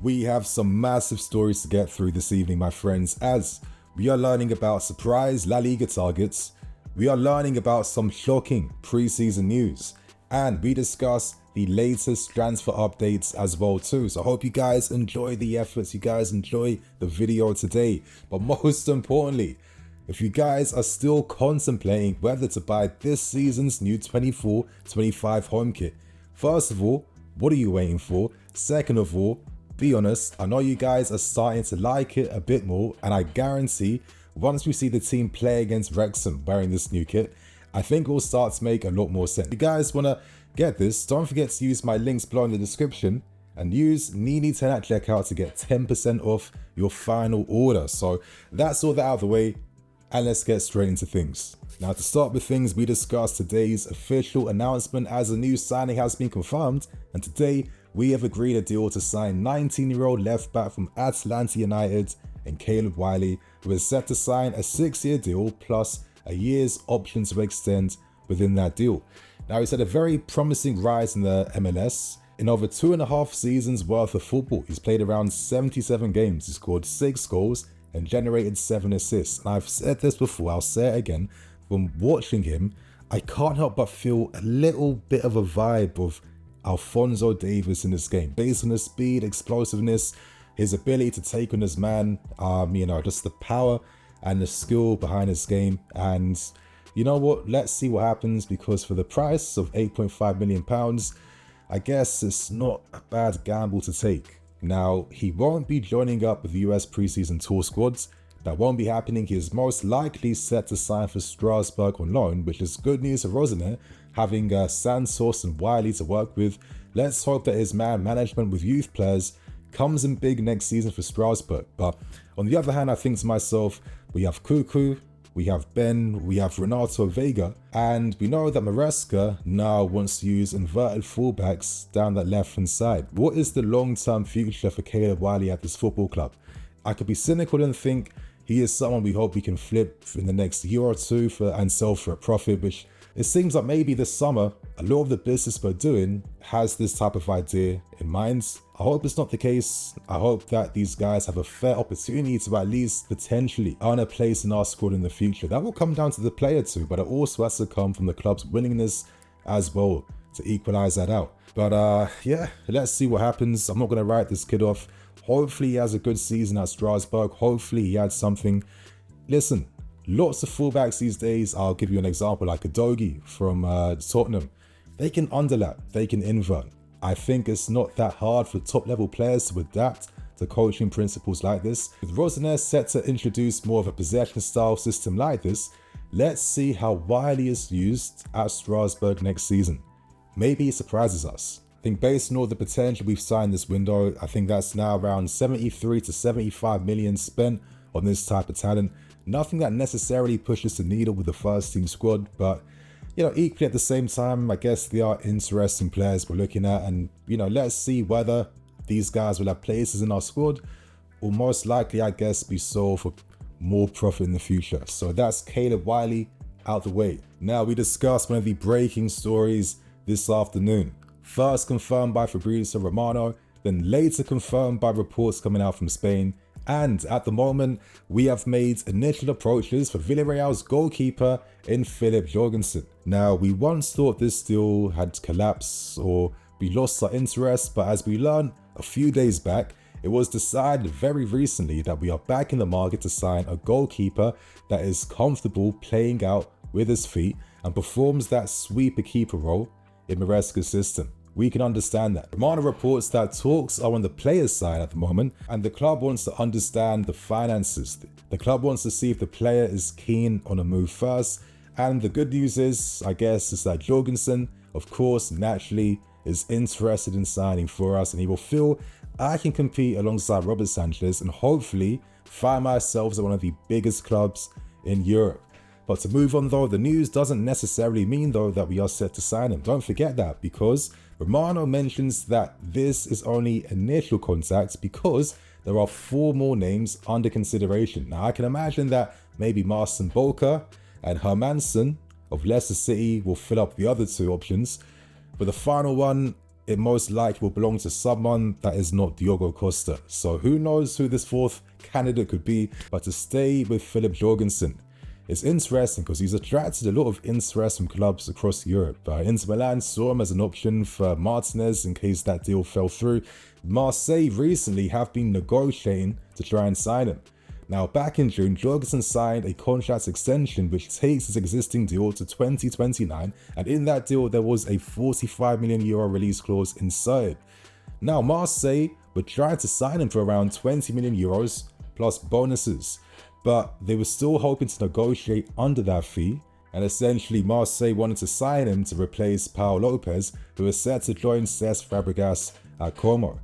We have some massive stories to get through this evening, my friends, as we are learning about surprise La Liga targets, we are learning about some shocking preseason news, and we discuss the latest transfer updates as well too. So I hope you guys enjoy the efforts, you guys enjoy the video today. But most importantly, if you guys are still contemplating whether to buy this season's new 24-25 home kit, first of all, what are you waiting for? Second of all, be honest, I know you guys are starting to like it a bit more, and I guarantee once we see the team play against Wrexham wearing this new kit, I think it will start to make a lot more sense. If you guys want to get this, don't forget to use my links below in the description and use Nini10 at checkout to get 10% off your final order. So that's all that out of the way, and let's get straight into things. Now, to start with things, we discussed today's official announcement as a new signing has been confirmed, and today we have agreed a deal to sign 19-year-old left back from Atlanta United and Caleb Wiley, who is set to sign a 6-year deal plus a year's option to extend within that deal. Now, he's had a very promising rise in the MLS. In over 2.5 seasons worth of football, he's played around 77 games, he scored 6 goals and generated 7 assists. And I've said this before, I'll say it again, from watching him, I can't help but feel a little bit of a vibe of Alphonso Davies in this game, based on his speed, explosiveness, his ability to take on his man, just the power and the skill behind his game. And you know what, let's see what happens, because for the price of £8.5 million, I guess it's not a bad gamble to take. Now, he won't be joining up with the US preseason tour squads. That won't be happening. He is most likely set to sign for Strasbourg on loan, which is good news for Rosener, having Santos and Wiley to work with. Let's hope that his man management with youth players comes in big next season for Strasbourg. But on the other hand, I think to myself, we have Cuckoo, we have Ben, we have Renato Vega, and we know that Maresca now wants to use inverted fullbacks down that left-hand side. What is the long-term future for Caleb Wiley at this football club? I could be cynical and think he is someone we hope we can flip in the next year or two and sell for a profit, which it seems like maybe this summer, a lot of the business we're doing has this type of idea in mind. I hope it's not the case. I hope that these guys have a fair opportunity to at least potentially earn a place in our squad in the future. That will come down to the player too, but it also has to come from the club's willingness as well to equalize that out. But yeah, let's see what happens. I'm not going to write this kid off. Hopefully he has a good season at Strasbourg. Hopefully he had something. Listen, lots of fullbacks these days, I'll give you an example, like Adogi from Tottenham. They can underlap, they can invert. I think it's not that hard for top level players to adapt to coaching principles like this. With Rosener set to introduce more of a possession style system like this, let's see how Wiley is used at Strasbourg next season. Maybe he surprises us. I think based on all the potential we've signed this window, I think that's now around 73 to 75 million spent on this type of talent. Nothing that necessarily pushes the needle with the first team squad, but equally at the same time, I guess they are interesting players we're looking at, and let's see whether these guys will have places in our squad, or most likely, I guess, be sold for more profit in the future. So that's Caleb Wiley out the way. Now we discussed one of the breaking stories this afternoon. First confirmed by Fabrizio Romano, then later confirmed by reports coming out from Spain. And at the moment, we have made initial approaches for Villarreal's goalkeeper in Filip Jorgensen. Now, we once thought this deal had collapsed or we lost our interest, but as we learned a few days back, it was decided very recently that we are back in the market to sign a goalkeeper that is comfortable playing out with his feet and performs that sweeper keeper role in Maresca's system. We can understand that. Romano reports that talks are on the player's side at the moment, and the club wants to understand the finances. The club wants to see if the player is keen on a move first, and the good news is, I guess, is that Jorgensen, of course, naturally is interested in signing for us, and he will feel I can compete alongside Robert Sanchez and hopefully find myself at one of the biggest clubs in Europe. But to move on though, the news doesn't necessarily mean though that we are set to sign him. Don't forget that, because Romano mentions that this is only initial contact because there are 4 more names under consideration. Now I can imagine that maybe Marcin Bolka and Hermansen of Leicester City will fill up the other 2 options, but the final one it most likely will belong to someone that is not Diogo Costa. So who knows who this fourth candidate could be, but to stay with Filip Jorgensen, it's interesting because he's attracted a lot of interest from clubs across Europe. Inter Milan saw him as an option for Martinez in case that deal fell through. Marseille recently have been negotiating to try and sign him. Now, back in June, Jorgensen signed a contract extension which takes his existing deal to 2029, and in that deal there was a €45 million release clause inserted. Now, Marseille were trying to sign him for around €20 million plus bonuses, but they were still hoping to negotiate under that fee, and essentially Marseille wanted to sign him to replace Pau Lopez, who is set to join Cesc Fabregas at Como.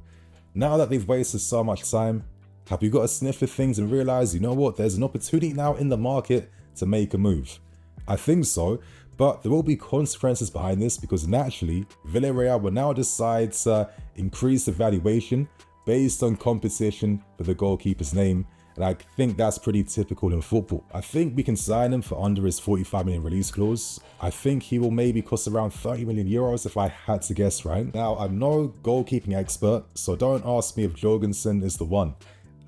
Now that they've wasted so much time, have you got a sniff of things and realize, you know what, there's an opportunity now in the market to make a move? I think so, but there will be consequences behind this because naturally, Villarreal will now decide to increase the valuation based on competition for the goalkeeper's name, and I think that's pretty typical in football. I think we can sign him for under his 45 million release clause. I think he will maybe cost around €30 million if I had to guess right. Now, I'm no goalkeeping expert, so don't ask me if Jorgensen is the one.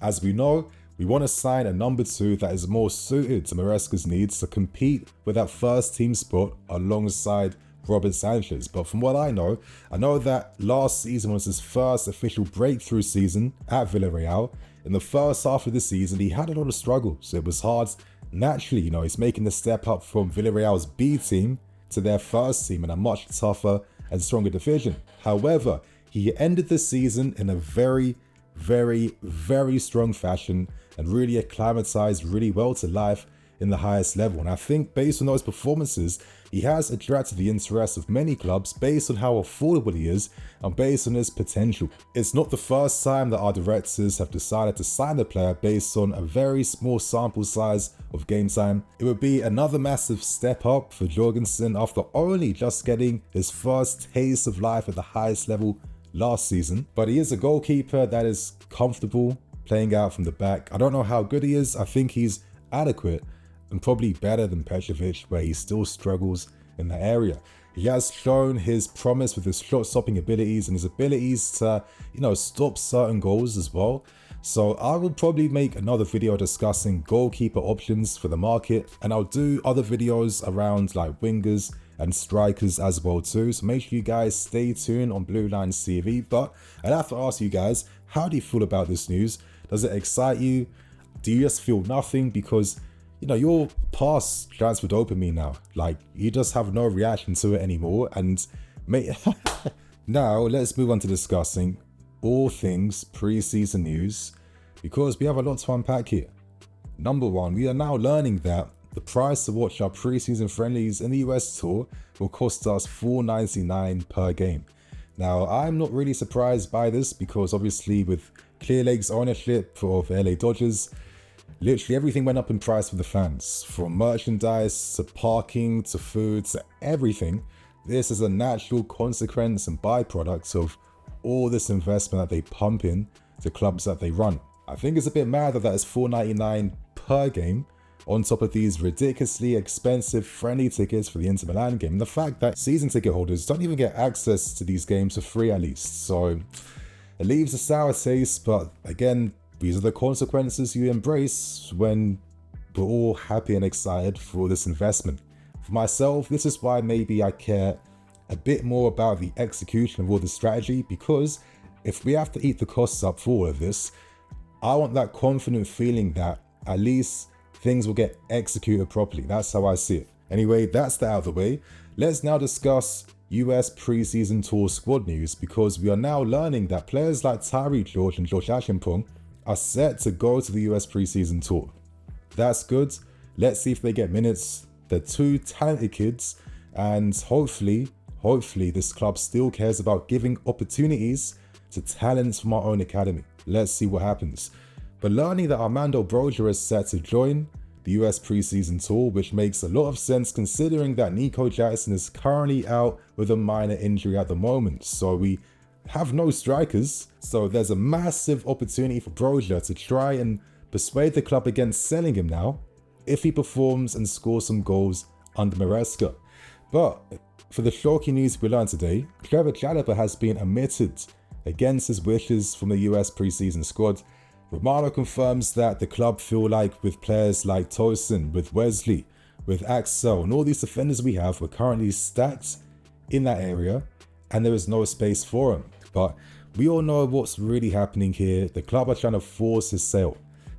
As we know, we want to sign a number 2 that is more suited to Maresca's needs to compete with that first team spot alongside Robert Sanchez. But from what I know that last season was his first official breakthrough season at Villarreal. In the first half of the season, he had a lot of struggles. It was hard. Naturally, he's making the step up from Villarreal's B team to their first team in a much tougher and stronger division. However, he ended the season in a very strong fashion and really acclimatized really well to life in the highest level. And I think based on those performances, he has attracted the interest of many clubs based on how affordable he is and based on his potential. It's not the first time that our directors have decided to sign the player based on a very small sample size of game time. It would be another massive step up for Jorgensen after only just getting his first taste of life at the highest level last season. But he is a goalkeeper that is comfortable playing out from the back. I don't know how good he is. I think he's adequate and probably better than Petrovic, where he still struggles in that area. He has shown his promise with his shot-stopping abilities and his abilities to, stop certain goals as well. So I will probably make another video discussing goalkeeper options for the market, and I'll do other videos around like wingers and strikers as well too. So make sure you guys stay tuned on BlueLionsTV. But I'd have to ask you guys, how do you feel about this news? Does it excite you? Do you just feel nothing because you're past transfer dopamine now? Like, you just have no reaction to it anymore. And now let's move on to discussing all things preseason news, because we have a lot to unpack here. Number 1, we are now learning that the price to watch our preseason friendlies in the US tour will cost us $4.99 per game. Now, I'm not really surprised by this because obviously with Clearlake's ownership of LA Dodgers, literally everything went up in price for the fans, from merchandise to parking to food to everything. This is a natural consequence and byproduct of all this investment that they pump in to clubs that they run. I think it's a bit mad that is $4.99 per game on top of these ridiculously expensive friendly tickets for the Inter Milan game. And the fact that season ticket holders don't even get access to these games for free at least. So it leaves a sour taste, but again, these are the consequences you embrace when we're all happy and excited for this investment. For myself, this is why maybe I care a bit more about the execution of all the strategy, because if we have to eat the costs up for all of this, I want that confident feeling that at least things will get executed properly. That's how I see it. Anyway, that's that out of the way. Let's now discuss US preseason tour squad news, because we are now learning that players like Tyree George and George Achimpong are set to go to the US preseason tour. That's good. Let's see if they get minutes. They're 2 talented kids, and hopefully this club still cares about giving opportunities to talents from our own academy. Let's see what happens. But learning that Armando Broja is set to join the US preseason tour, which makes a lot of sense considering that Nico Jackson is currently out with a minor injury at the moment. So we have no strikers. So there's a massive opportunity for Broja to try and persuade the club against selling him now if he performs and scores some goals under Maresca. But For the shocking news we learned today, Chalobah has been omitted against his wishes from the US preseason squad. Romano confirms that the club feel like with players like Tosin, with Wesley, with Axel, and all these defenders we have, we're currently stacked in that area and there is no space for him. But we all know what's really happening here. The club are trying to force his sale.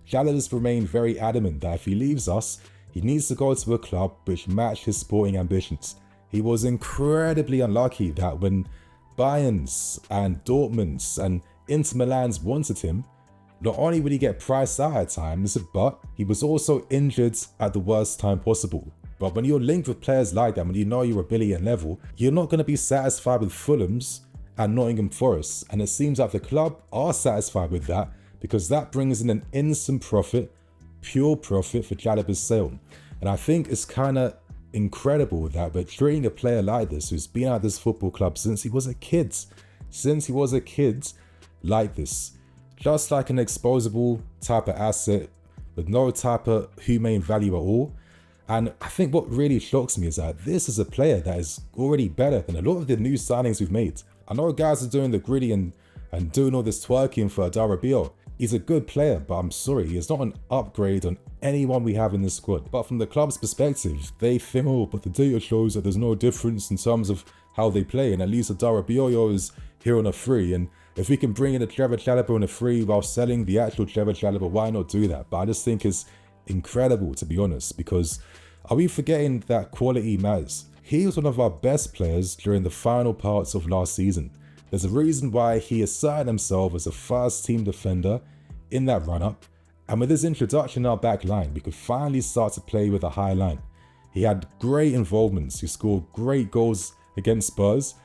Chalobah has remained very adamant that if he leaves us, he needs to go to a club which match his sporting ambitions. He was incredibly unlucky that when Bayern's and Dortmund's and Inter Milan's wanted him, not only would he get priced out at times, but he was also injured at the worst time possible. But when you're linked with players like that, when you know you're a billion level, you're not going to be satisfied with Fulham's and Nottingham Forest. And it seems like the club are satisfied with that because that brings in an instant profit, pure profit for Chalobah's sale. And I think it's kind of incredible that we're treating a player like this who's been at this football club since he was a kid. Like this. Just like an exposable type of asset with no type of humane value at all. And I think what really shocks me is that this is a player that is already better than a lot of the new signings we've made. I know guys are doing the gritty and doing all this twerking for Darabio. He's a good player, but I'm sorry, he's not an upgrade on anyone we have in this squad. But from the club's perspective, they think, oh, but the data shows that there's no difference in terms of how they play, and at least Darabio is here on a free. And if we can bring in a Chalobah on a free while selling the actual Chalobah, why not do that? But I just think it's incredible, to be honest, because are we forgetting that quality matters? He was one of our best players during the final parts of last season. There's a reason why he asserted himself as a first team defender in that run-up, and with his introduction in our back line, we could finally start to play with a high line. He had great involvements, he scored great goals against Spurs,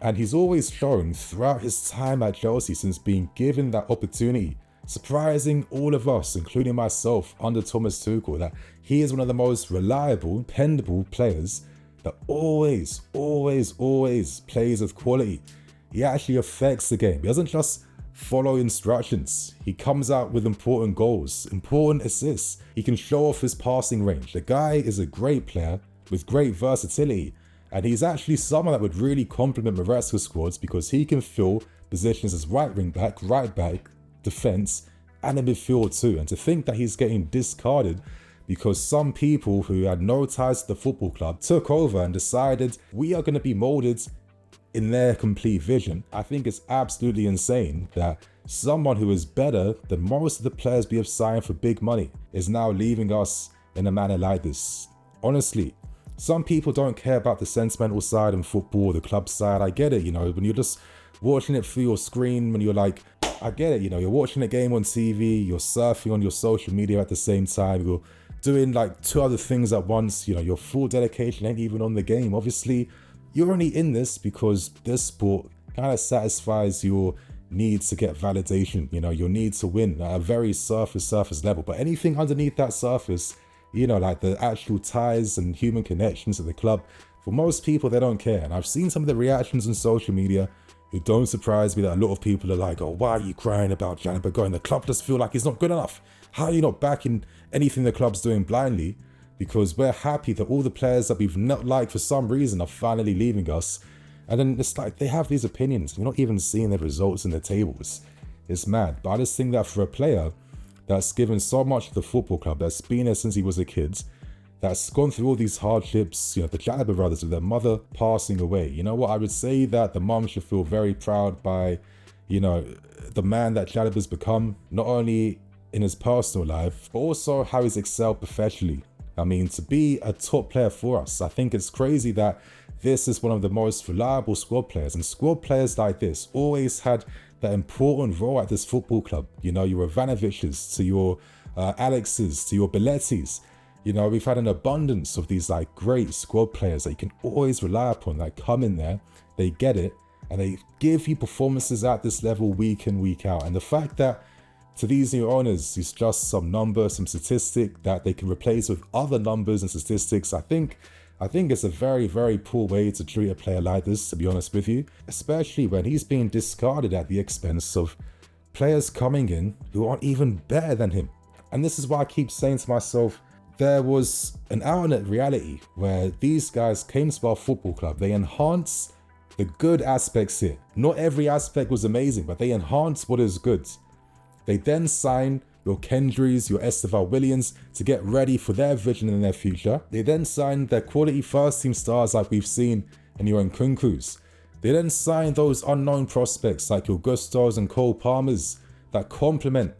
and he's always shown throughout his time at Chelsea since being given that opportunity, surprising all of us, including myself, under Thomas Tuchel, that he is one of the most reliable, dependable players that always plays with quality. He actually affects the game. He doesn't just follow instructions. He comes out with important goals, important assists. He can show off his passing range. The guy is a great player with great versatility. And he's actually someone that would really complement Maresca's squads because he can fill positions as right wing back, defence, and in midfield too. And to think that he's getting discarded because some people who had no ties to the football club took over and decided we are going to be moulded in their complete vision. I think it's absolutely insane that someone who is better than most of the players we have signed for big money is now leaving us in a manner like this. Honestly, some people don't care about the sentimental side in football, the club side. I get it, you know, when you're just watching it through your screen, when you're like, I get it, you know, you're watching a game on TV, you're surfing on your social media at the same time, you're doing like two other things at once, you know, your full dedication ain't even on the game. Obviously, you're only in this because this sport kind of satisfies your needs to get validation, you know, your need to win at a very surface level. But anything underneath that surface, you know, like the actual ties and human connections at the club, for most people, they don't care. And I've seen some of the reactions on social media. It don't surprise me that a lot of people are like, oh, why are you crying about Chalobah going? The club does feel like he's not good enough. How are you not backing anything the club's doing blindly? Because we're happy that all the players that we've not liked for some reason are finally leaving us. And then it's like they have these opinions. We're not even seeing the results in the tables. It's mad. But I just think that for a player that's given so much to the football club, that's been there since he was a kid, that's gone through all these hardships, you know, the Chalobah brothers with their mother passing away. You know what? I would say that the mum should feel very proud by, you know, the man that Chalobah's become, not only in his personal life, but also how he's excelled professionally. I mean, to be a top player for us, I think it's crazy that this is one of the most reliable squad players. And squad players like this always had that important role at this football club. You know, your Ivanoviches, to your Alexes, to your Bellettis. You know, we've had an abundance of these like great squad players that you can always rely upon, that come in there, they get it, and they give you performances at this level week in, week out. And the fact that to these new owners, it's just some number, some statistic that they can replace with other numbers and statistics. I think it's a very, very poor way to treat a player like this, to be honest with you, especially when he's being discarded at the expense of players coming in who aren't even better than him. And this is why I keep saying to myself, there was an out-and-out reality where these guys came to our football club. They enhanced the good aspects here. Not every aspect was amazing, but they enhanced what is good. They then signed your Kendrys, your Esteval Williams to get ready for their vision in their future. They then signed their quality first-team stars like we've seen in your Nkunkus. They then signed those unknown prospects like your Gustos and Cole Palmers that complement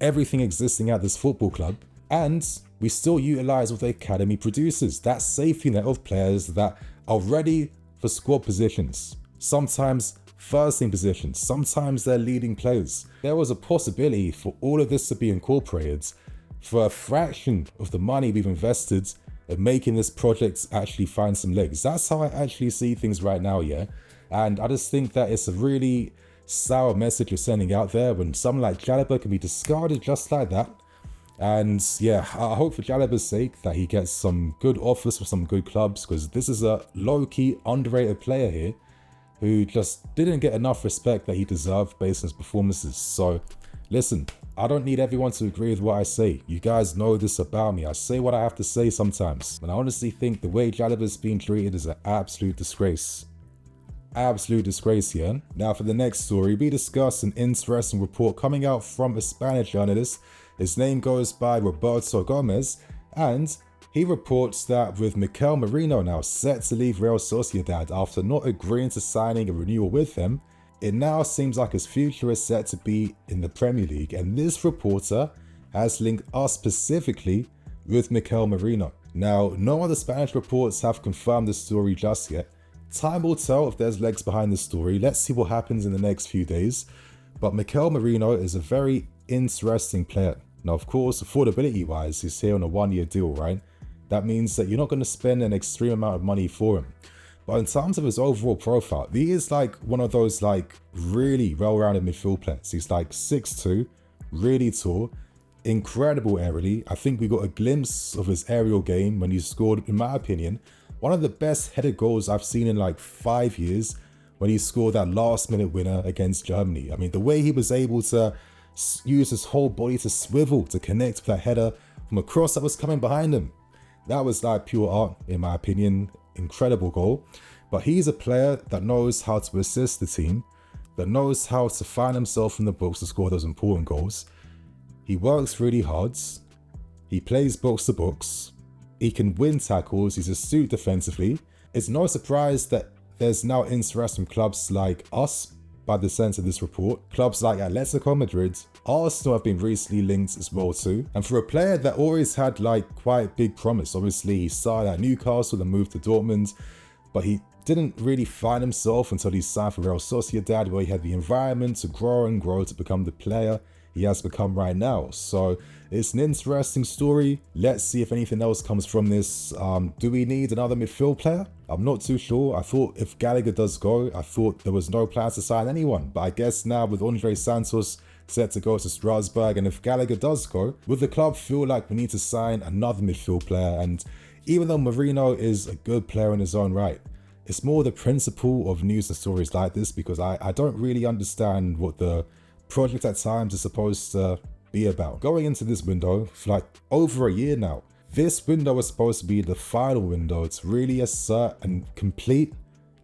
everything existing at this football club. And we still utilize what the academy produces, that safety net of players that are ready for squad positions, sometimes first team positions, sometimes they're leading players. There was a possibility for all of this to be incorporated for a fraction of the money we've invested in making this project actually find some legs. That's how I actually see things right now, yeah? And I just think that it's a really sour message you're sending out there when someone like Chalobah can be discarded just like that. And yeah, I hope for Chalobah's sake that he gets some good offers from some good clubs, because this is a low-key underrated player here who just didn't get enough respect that he deserved based on his performances. So listen, I don't need everyone to agree with what I say. You guys know this about me. I say what I have to say sometimes. And I honestly think the way Chalobah's being treated is an absolute disgrace. Absolute disgrace here. Now for the next story, we discuss an interesting report coming out from a Spanish journalist. His name goes by Roberto Gomez, and he reports that with Mikel Merino now set to leave Real Sociedad after not agreeing to signing a renewal with them, it now seems like his future is set to be in the Premier League, and this reporter has linked us specifically with Mikel Merino. Now, no other Spanish reports have confirmed the story just yet. Time will tell if there's legs behind the story. Let's see what happens in the next few days. But Mikel Merino is a very interesting player. Now, of course, affordability-wise, he's here on a one-year deal, right? That means that you're not going to spend an extreme amount of money for him. But in terms of his overall profile, he is like one of those like really well-rounded midfield players. He's like 6'2", really tall, incredible aerially. I think we got a glimpse of his aerial game when he scored, in my opinion, one of the best headed goals I've seen in like 5 years when he scored that last-minute winner against Germany. I mean, the way he was able to use his whole body to swivel to connect with that header from a cross that was coming behind him. That was like pure art, in my opinion. Incredible goal. But he's a player that knows how to assist the team, that knows how to find himself in the box to score those important goals. He works really hard. He plays box to box. He can win tackles. He's astute defensively. It's no surprise that there's now interest from clubs like us, by the sense of this report. Clubs like Atletico Madrid, Arsenal have been recently linked as well too. And for a player that always had like quite big promise, obviously he started at Newcastle and moved to Dortmund, but he didn't really find himself until he signed for Real Sociedad, where he had the environment to grow and grow to become the player he has become right now. So it's an interesting story. Let's see if anything else comes from this. Do we need another midfield player? I'm not too sure. I thought if Gallagher does go, I thought there was no plans to sign anyone. But I guess now with Andre Santos set to go to Strasbourg, and if Gallagher does go, would the club feel like we need to sign another midfield player? And even though Merino is a good player in his own right, it's more the principle of news and stories like this, because I don't really understand what the project at times is supposed to be about. Going into this window for like over a year now, this window was supposed to be the final window to really assert and complete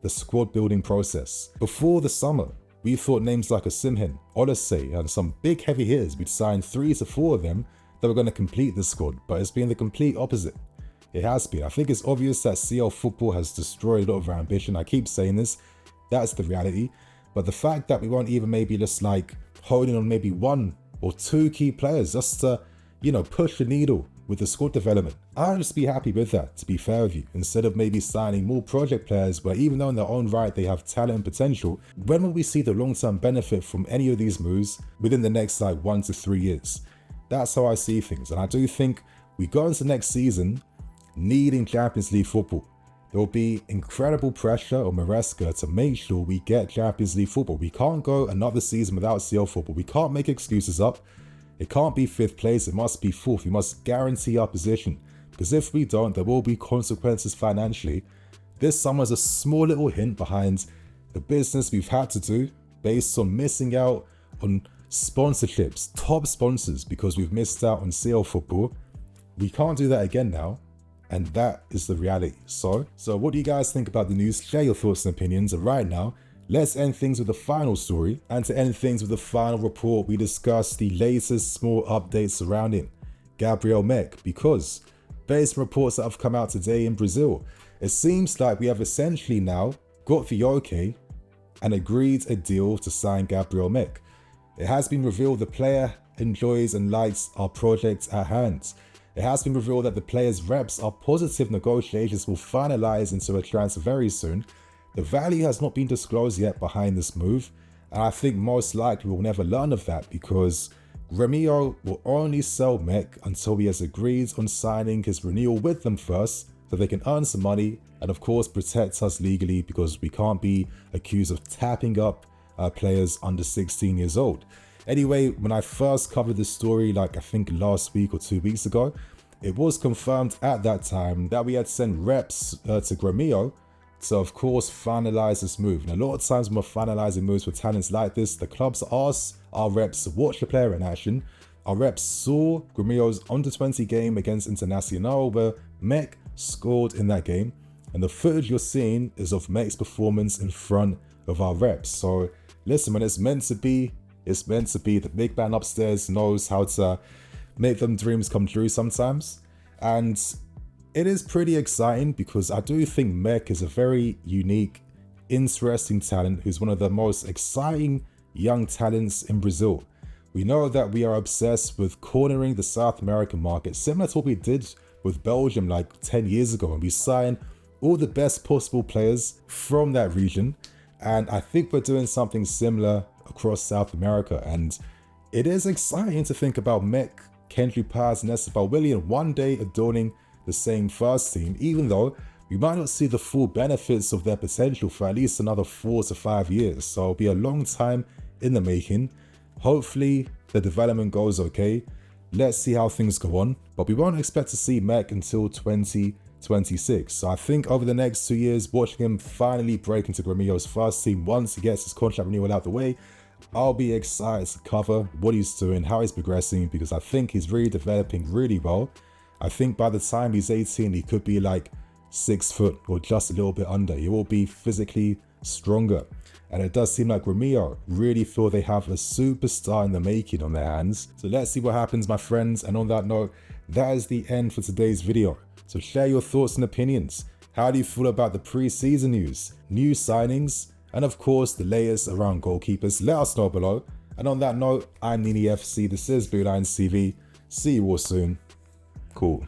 the squad building process. Before the summer, we thought names like Osimhen, Oliseh, and some big heavy hitters, we'd sign 3 to 4 of them that were going to complete the squad, but it's been the complete opposite. It has been. I think it's obvious that CL football has destroyed a lot of our ambition. I keep saying this, that's the reality. But the fact that we won't even maybe just like holding on maybe 1 or 2 key players just to, you know, push the needle with the squad development, I'll just be happy with that, to be fair with you, instead of maybe signing more project players where even though in their own right they have talent and potential, when will we see the long-term benefit from any of these moves within the next like 1 to 3 years? That's how I see things. And I do think we go into next season needing Champions League football. There will be incredible pressure on Maresca to make sure we get Champions League football. We can't go another season without CL football. We can't make excuses up. It can't be 5th place, it must be 4th. We must guarantee our position, because if we don't, there will be consequences financially. This summer's a small little hint behind the business we've had to do based on missing out on sponsorships, top sponsors, because we've missed out on CL football. we can't do that again now. And that is the reality. So what do you guys think about the news? Share your thoughts and opinions. And right now, let's end things with the final story. And to end things with the final report, we discuss the latest small updates surrounding Gabriel Mec, because based on reports that have come out today in Brazil, it seems like we have essentially now got the okay and agreed a deal to sign Gabriel Mec. It has been revealed the player enjoys and likes our project at hand. It has been revealed that the player's reps are positive negotiations will finalize into a transfer very soon. The value has not been disclosed yet behind this move, and I think most likely we'll never learn of that because Gremio will only sell Mec until he has agreed on signing his renewal with them first, so they can earn some money and of course protect us legally, because we can't be accused of tapping up players under 16 years old. Anyway, when I first covered this story, like I think last week or 2 weeks ago, it was confirmed at that time that we had sent reps to Gremio to of course finalize this move. And a lot of times when we're finalizing moves for talents like this, the clubs ask our reps to watch the player in action. Our reps saw Gremio's under 20 game against Internacional where Mec scored in that game. And the footage you're seeing is of Mec's performance in front of our reps. So listen, when it's meant to be, it's meant to be. The big man upstairs knows how to make them dreams come true sometimes. And it is pretty exciting because I do think Mec is a very unique, interesting talent who's one of the most exciting young talents in Brazil. We know that we are obsessed with cornering the South American market, similar to what we did with Belgium like 10 years ago, and we signed all the best possible players from that region. And I think we're doing something similar across South America, and it is exciting to think about Mec, Kendrick Paz and Esteban Willian one day adorning the same first team, even though we might not see the full benefits of their potential for at least another 4 to 5 years. So it'll be a long time in the making. Hopefully the development goes okay. Let's see how things go on, but we won't expect to see Mec until 2026. So I think over the next 2 years, watching him finally break into Gremio's first team once he gets his contract renewal out the way, I'll be excited to cover what he's doing, how he's progressing, because I think he's really developing really well. I think by the time he's 18, he could be like 6 foot or just a little bit under. He will be physically stronger. And it does seem like Gremio really feel they have a superstar in the making on their hands. So let's see what happens, my friends. And on that note, that is the end for today's video. So share your thoughts and opinions. How do you feel about the preseason news, new signings, and of course the latest around goalkeepers? Let us know below. And on that note, I'm Nini FC. This is BlueLionsTV. See you all soon. Cool.